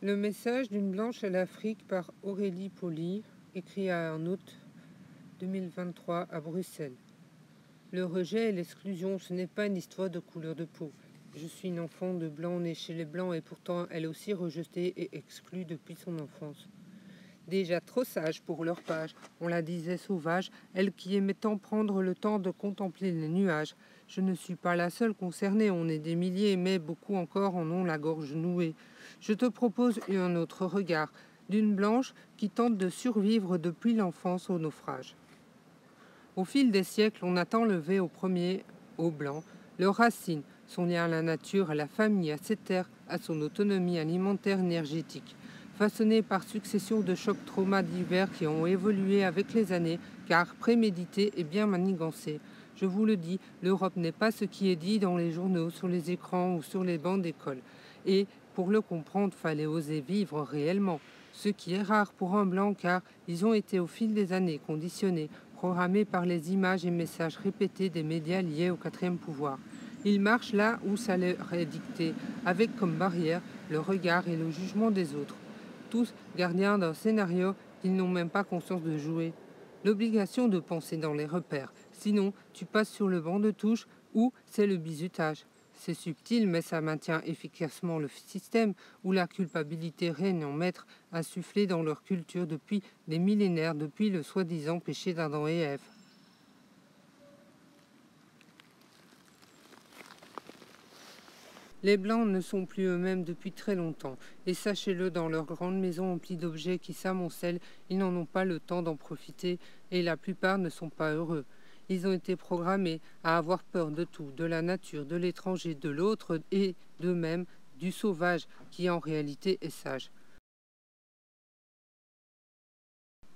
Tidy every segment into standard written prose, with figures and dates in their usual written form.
Le message d'une blanche à l'Afrique par Aurélie Poly, écrit en août 2023 à Bruxelles. Le rejet et l'exclusion, ce n'est pas une histoire de couleur de peau. Je suis une enfant de blanc née chez les blancs et pourtant elle aussi rejetée et exclue depuis son enfance. Déjà trop sage pour leur page, on la disait sauvage, elle qui aimait tant prendre le temps de contempler les nuages. Je ne suis pas la seule concernée, on est des milliers, mais beaucoup encore en ont la gorge nouée. Je te propose un autre regard, d'une blanche qui tente de survivre depuis l'enfance au naufrage. Au fil des siècles, on a enlevé au premier, au blanc, leurs racines, son lien à la nature, à la famille, à ses terres, à son autonomie alimentaire énergétique. Façonné par succession de chocs traumas divers qui ont évolué avec les années, car prémédité et bien manigancé. Je vous le dis, l'Europe n'est pas ce qui est dit dans les journaux, sur les écrans ou sur les bancs d'école. Et pour le comprendre, fallait oser vivre réellement. Ce qui est rare pour un blanc car ils ont été au fil des années conditionnés, programmés par les images et messages répétés des médias liés au quatrième pouvoir. Ils marchent là où ça leur est dicté, avec comme barrière le regard et le jugement des autres. Tous gardiens d'un scénario qu'ils n'ont même pas conscience de jouer. L'obligation de penser dans les repères, sinon tu passes sur le banc de touche ou c'est le bizutage. C'est subtil, mais ça maintient efficacement le système où la culpabilité règne en maître, insufflée dans leur culture depuis des millénaires, depuis le soi-disant péché d'Adam et Ève. Les Blancs ne sont plus eux-mêmes depuis très longtemps, et sachez-le, dans leurs grandes maisons emplies d'objets qui s'amoncellent, ils n'en ont pas le temps d'en profiter, et la plupart ne sont pas heureux. Ils ont été programmés à avoir peur de tout, de la nature, de l'étranger, de l'autre et d'eux-mêmes, du sauvage, qui en réalité est sage.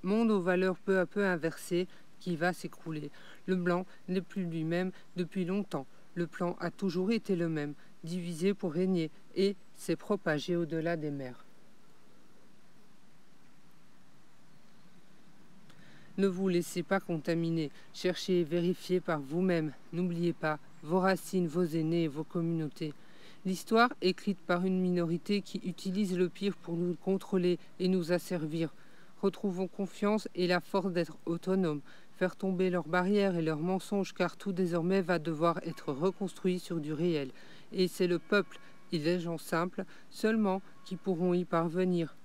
Monde aux valeurs peu à peu inversées, qui va s'écrouler. Le blanc n'est plus lui-même depuis longtemps. Le plan a toujours été le même, divisé pour régner, et s'est propagé au-delà des mers. Ne vous laissez pas contaminer, cherchez et vérifiez par vous-même. N'oubliez pas vos racines, vos aînés et vos communautés. L'histoire, écrite par une minorité qui utilise le pire pour nous contrôler et nous asservir. Retrouvons confiance et la force d'être autonomes, faire tomber leurs barrières et leurs mensonges, car tout désormais va devoir être reconstruit sur du réel. Et c'est le peuple et les gens simples seulement qui pourront y parvenir.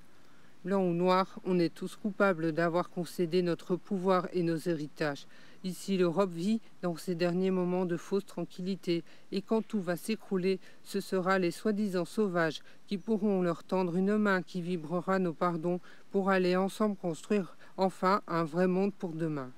Blanc ou noir, on est tous coupables d'avoir concédé notre pouvoir et nos héritages. Ici, l'Europe vit dans ses derniers moments de fausse tranquillité, et quand tout va s'écrouler, ce sera les soi-disant sauvages qui pourront leur tendre une main qui vibrera nos pardons pour aller ensemble construire enfin un vrai monde pour demain.